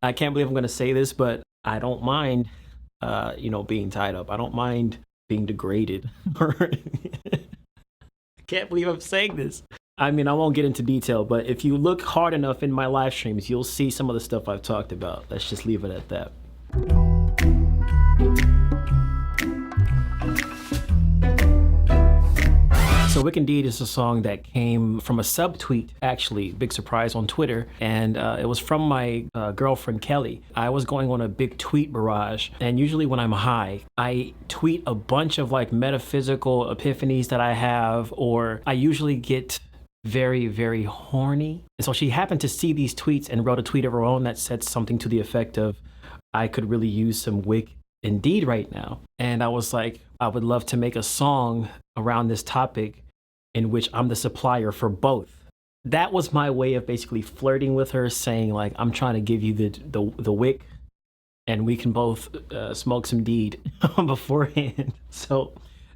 I can't believe I'm going to say this, but I don't mind, being tied up. I don't mind being degraded. I can't believe I'm saying this. I mean, I won't get into detail, but if you look hard enough in my live streams, you'll see some of the stuff I've talked about. Let's just leave it at that. So Wick Indeed is a song that came from a subtweet, actually, big surprise on Twitter. And it was from my girlfriend, Kelly. I was going on a big tweet barrage. And usually when I'm high, I tweet a bunch of like metaphysical epiphanies that I have, or I usually get very, very horny. And so she happened to see these tweets and wrote a tweet of her own that said something to the effect of, I could really use some Wick Indeed right now. And I was like, I would love to make a song around this topic in which I'm the supplier for both. That was my way of basically flirting with her, saying like, I'm trying to give you the wick and we can both smoke some deed beforehand. So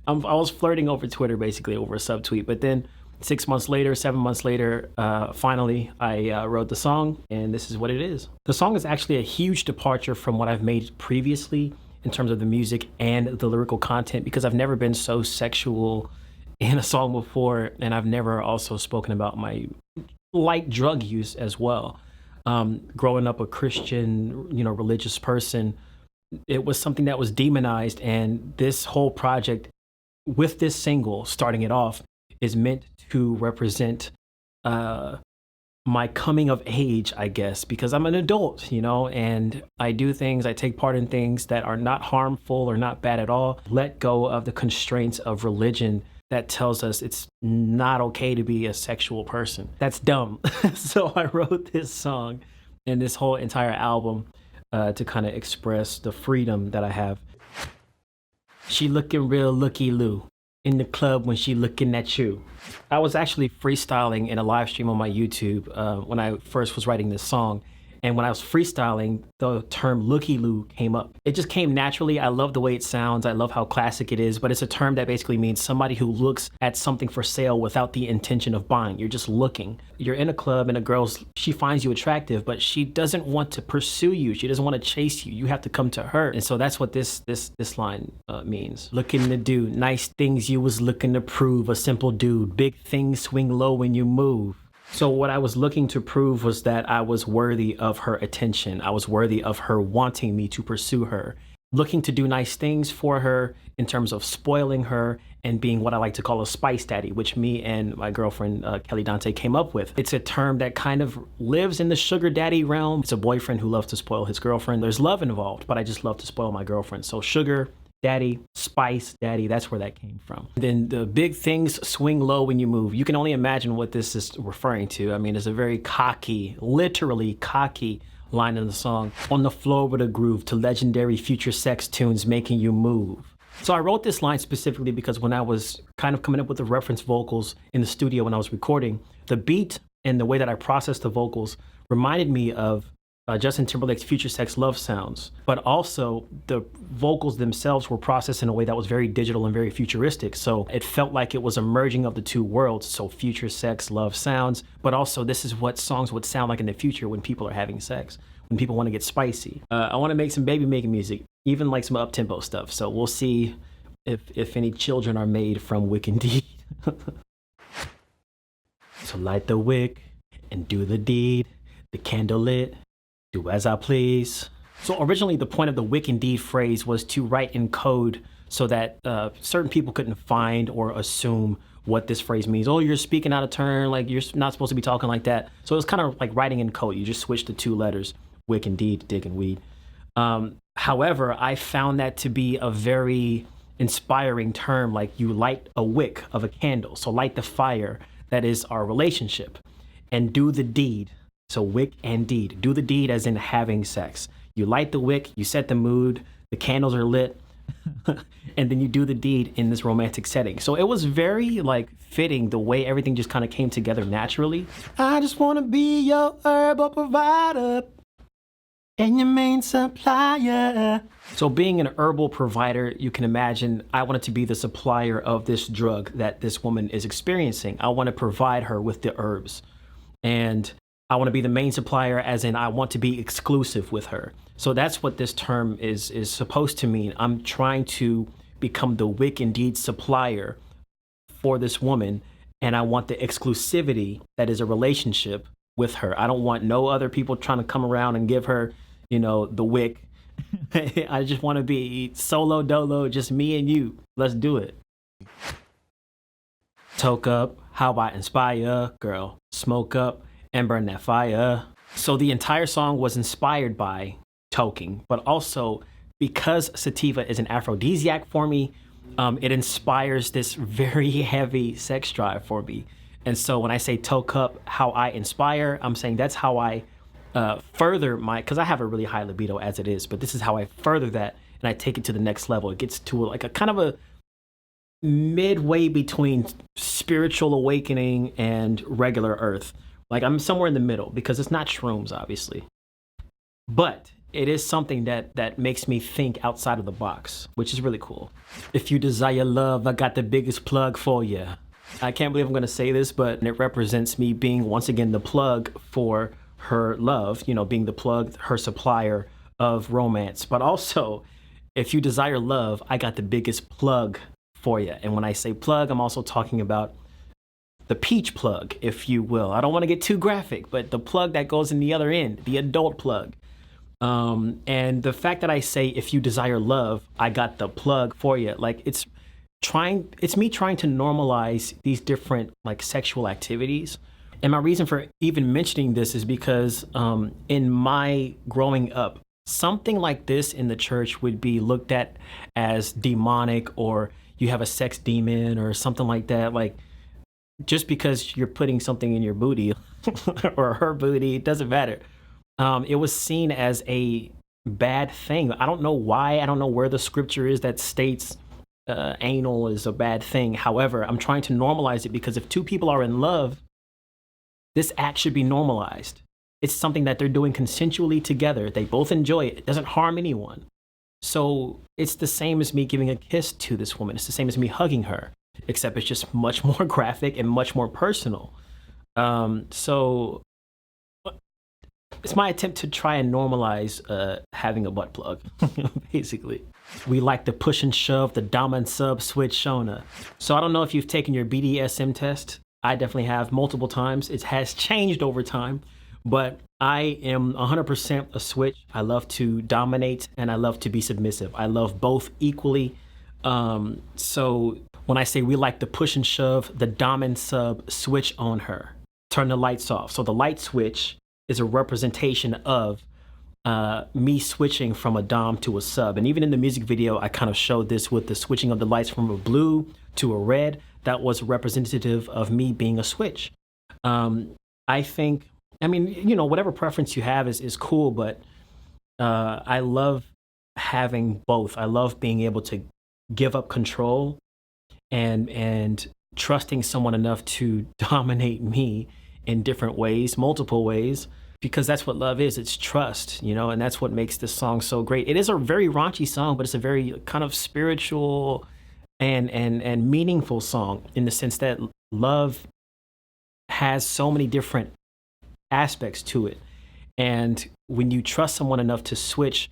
I was flirting over Twitter, basically over a subtweet. But then 6 months later, 7 months later, finally I wrote the song, and this is what it is. The song is actually a huge departure from what I've made previously in terms of the music and the lyrical content, because I've never been so sexual in a song before, and I've never also spoken about my light drug use as well. Growing up a Christian, religious person, it was something that was demonized, and this whole project, with this single starting it off, is meant to represent my coming of age, I guess, because I'm an adult, and I do things, I take part in things that are not harmful or not bad at all. Let go of the constraints of religion that tells us it's not okay to be a sexual person. That's dumb. So I wrote this song and this whole entire album to kind of express the freedom that I have. She looking real looky-loo in the club when she looking at you. I was actually freestyling in a live stream on my YouTube when I first was writing this song. And when I was freestyling, the term looky-loo came up. It just came naturally. I love the way it sounds. I love how classic it is, but it's a term that basically means somebody who looks at something for sale without the intention of buying. You're just looking. You're in a club and she finds you attractive, but she doesn't want to pursue you. She doesn't want to chase you. You have to come to her. And so that's what this line means. Looking to do nice things you was looking to prove, a simple dude. Big things swing low when you move. So what I was looking to prove was that I was worthy of her attention. I was worthy of her wanting me to pursue her, looking to do nice things for her in terms of spoiling her and being what I like to call a spice daddy, which me and my girlfriend, Kelly Dante, came up with. It's a term that kind of lives in the sugar daddy realm. It's a boyfriend who loves to spoil his girlfriend. There's love involved, but I just love to spoil my girlfriend. So sugar daddy, spice daddy, that's where that came from. Then the big things swing low when you move. You can only imagine what this is referring to. I mean, it's a very cocky, literally cocky line in the song. On the floor with a groove to legendary future sex tunes making you move. So I wrote this line specifically because when I was kind of coming up with the reference vocals in the studio when I was recording, the beat and the way that I processed the vocals reminded me of Justin Timberlake's Future Sex Love Sounds, but also the vocals themselves were processed in a way that was very digital and very futuristic. So it felt like it was a merging of the two worlds. So future sex, love sounds, but also this is what songs would sound like in the future when people are having sex, when people want to get spicy. I want to make some baby making music, even like some up-tempo stuff. So we'll see if any children are made from Wick Indeed. So light the wick and do the deed, the candle lit, do as I please. So originally the point of the Wick Indeed phrase was to write in code so that certain people couldn't find or assume what this phrase means. Oh, you're speaking out of turn, like you're not supposed to be talking like that. So it's kind of like writing in code. You just switch the two letters, Wick Indeed, dick and weed. However, I found that to be a very inspiring term, like you light a wick of a candle. So light the fire that is our relationship and do the deed. So wick and deed. Do the deed as in having sex. You light the wick, you set the mood, the candles are lit, and then you do the deed in this romantic setting. So it was very like fitting the way everything just kind of came together naturally. I just want to be your herbal provider and your main supplier. So being an herbal provider, you can imagine I wanted to be the supplier of this drug that this woman is experiencing. I want to provide her with the herbs. And I want to be the main supplier, as in I want to be exclusive with her. So that's what this term is supposed to mean. I'm trying to become the Wick Indeed supplier for this woman, and I want the exclusivity that is a relationship with her. I don't want no other people trying to come around and give her, the Wick. I just want to be solo dolo, just me and you. Let's do it. Toke up, how I inspire, girl. Smoke up and burn that fire. So the entire song was inspired by toking, but also because sativa is an aphrodisiac for me, it inspires this very heavy sex drive for me. And so when I say toke up, how I inspire, I'm saying that's how I further because I have a really high libido as it is, but this is how I further that and I take it to the next level. It gets to like a kind of a midway between spiritual awakening and regular earth. Like I'm somewhere in the middle because it's not shrooms, obviously. But it is something that makes me think outside of the box, which is really cool. If you desire love, I got the biggest plug for you. I can't believe I'm going to say this, but it represents me being, once again, the plug for her love, being the plug, her supplier of romance. But also, if you desire love, I got the biggest plug for you. And when I say plug, I'm also talking about the peach plug, if you will. I don't want to get too graphic, but the plug that goes in the other end, the adult plug. And the fact that I say, if you desire love, I got the plug for you. Like it's me trying to normalize these different like sexual activities. And my reason for even mentioning this is because in my growing up, something like this in the church would be looked at as demonic, or you have a sex demon or something like that. Like just because you're putting something in your booty or her booty, it doesn't matter. It was seen as a bad thing. I don't know why. I don't know where the scripture is that states anal is a bad thing. However, I'm trying to normalize it because if two people are in love, this act should be normalized. It's something that they're doing consensually together. They both enjoy it. It doesn't harm anyone. So it's the same as me giving a kiss to this woman. It's the same as me hugging her, except it's just much more graphic and much more personal. So it's my attempt to try and normalize having a butt plug, basically. We like to push and shove the dom and sub switch on her. So I don't know if you've taken your BDSM test. I definitely have multiple times. It has changed over time, but I am 100% a switch. I love to dominate and I love to be submissive. I love both equally. So when I say we like to push and shove the dom and sub switch on her, turn the lights off. So the light switch is a representation of me switching from a dom to a sub. And even in the music video, I kind of showed this with the switching of the lights from a blue to a red. That was representative of me being a switch. I think, whatever preference you have is cool, but I love having both. I love being able to give up control and trusting someone enough to dominate me in different ways, multiple ways, because that's what love is. It's trust, and that's what makes this song so great. It is a very raunchy song, but it's a very kind of spiritual and meaningful song in the sense that love has so many different aspects to it. And when you trust someone enough to switch,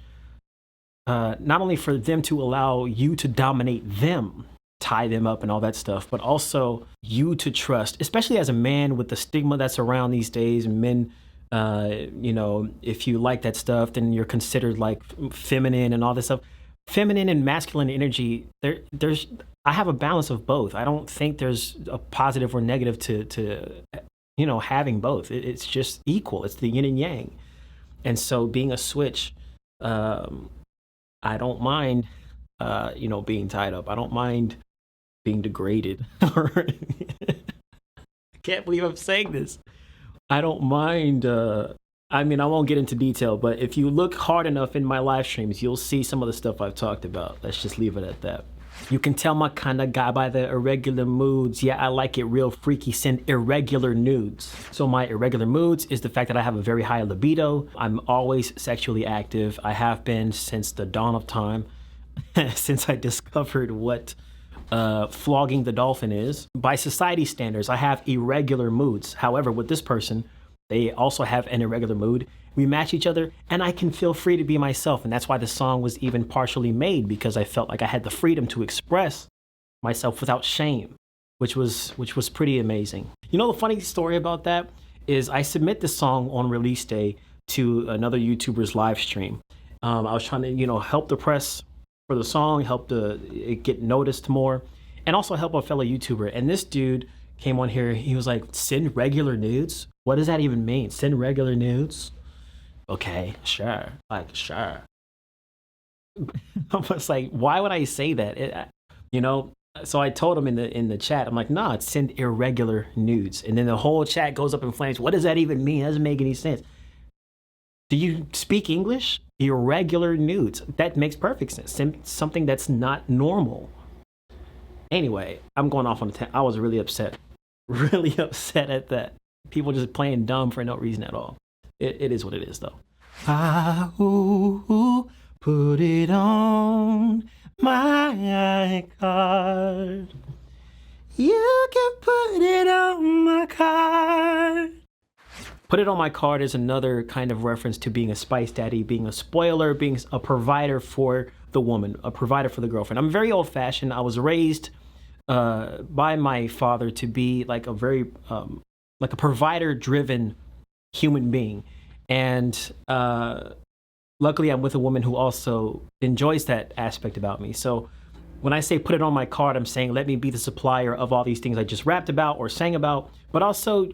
not only for them to allow you to dominate them, tie them up and all that stuff, but also you to trust, especially as a man with the stigma that's around these days. Men, if you like that stuff, then you're considered like feminine and all this stuff. Feminine and masculine energy, I have a balance of both. I don't think there's a positive or negative to having both. It's just equal. It's the yin and yang. And so being a switch, I don't mind, being tied up. I don't mind being degraded. I can't believe I'm saying this. I don't mind. I won't get into detail, but if you look hard enough in my live streams, you'll see some of the stuff I've talked about. Let's just leave it at that. You can tell my kind of guy by the irregular moods. Yeah, I like it real freaky. Send irregular nudes. So my irregular moods is the fact that I have a very high libido. I'm always sexually active. I have been since the dawn of time, since I discovered what flogging the dolphin is. By society standards, I have irregular moods. However, with this person, They also have an irregular mood. We match each other, and I can feel free to be myself. And that's why the song was even partially made, because I felt like I had the freedom to express myself without shame, which was pretty amazing. You know, the funny story about that is I submit this song on release day to another YouTuber's live stream. I was trying to, you know, help the press for the song, help it get noticed more, and also help a fellow YouTuber. And this dude came on here, he was like, send regular nudes? What does that even mean? Send regular nudes? Okay, sure, like, sure. I was like, why would I say that? You know, so I told him in the chat, I'm like, nah, it's send irregular nudes. And then the whole chat goes up in flames. What does that even mean? That doesn't make any sense. Do you speak English? Irregular nudes. That makes perfect sense. Something that's not normal. Anyway, I'm going off on a tangent. I was really upset. Really upset at that. People just playing dumb for no reason at all. It is what it is, though. Ah, ooh, ooh, put it on my card. You can put it on my card. Put it on my card is another kind of reference to being a spice daddy, being a spoiler, being a provider for the woman, a provider for the girlfriend. I'm very old fashioned. I was raised by my father to be like a very, like a provider driven human being. And luckily I'm with a woman who also enjoys that aspect about me. So when I say put it on my card, I'm saying let me be the supplier of all these things I just rapped about or sang about, but also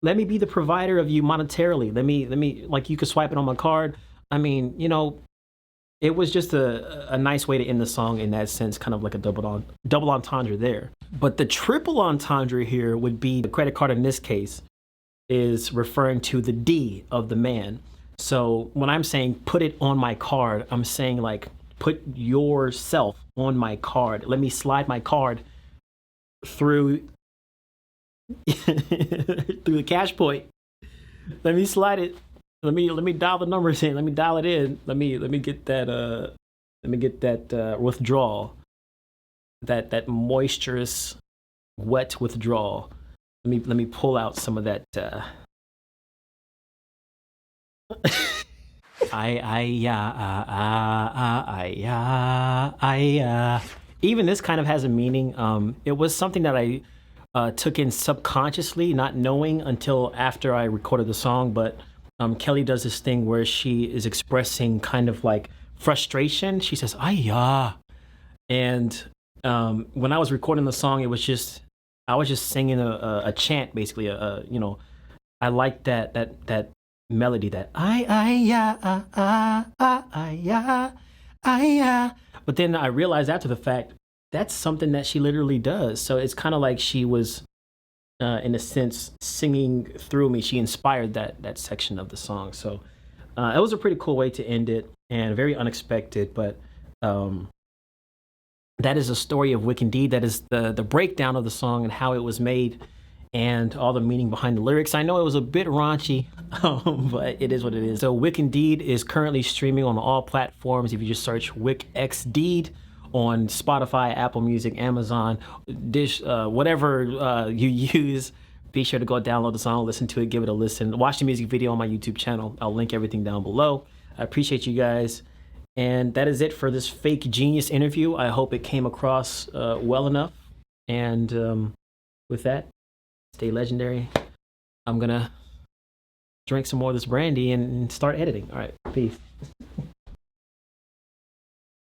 let me be the provider of you monetarily. Let me, like, you could swipe it on my card. I mean, you know, it was just a nice way to end the song in that sense, kind of like a double entendre there. But the triple entendre here would be the credit card in this case is referring to the D of the man. So when I'm saying put it on my card, I'm saying like put yourself on my card. Let me slide my card through through the cash point. Let me slide it. Let me dial the numbers in. Let me dial it in. Let me get that withdrawal. That moisturous, wet withdrawal. Let me pull out some of that even this kind of has a meaning. It was something that I took in subconsciously, not knowing until after I recorded the song. But Kelly does this thing where she is expressing kind of like frustration. She says, "Ay-ya," and when I was recording the song, I was just singing a chant, basically. You know, I like that melody, that I. But then I realized after the fact that's something that she literally does. So it's kind of like she was, in a sense, singing through me. She inspired that section of the song. So it was a pretty cool way to end it, and very unexpected. But that is a story of Wick Indeed. That is the breakdown of the song and how it was made, and all the meaning behind the lyrics. I know it was a bit raunchy, but it is what it is. So Wick Indeed is currently streaming on all platforms. If you just search Wick X Deed on Spotify, Apple Music, Amazon, Dish, whatever you use, be sure to go download the song, listen to it, give it a listen. Watch the music video on my YouTube channel. I'll link everything down below. I appreciate you guys. And that is it for this fake genius interview. I hope it came across well enough. And with that, stay legendary. I'm gonna drink some more of this brandy and start editing. All right, peace.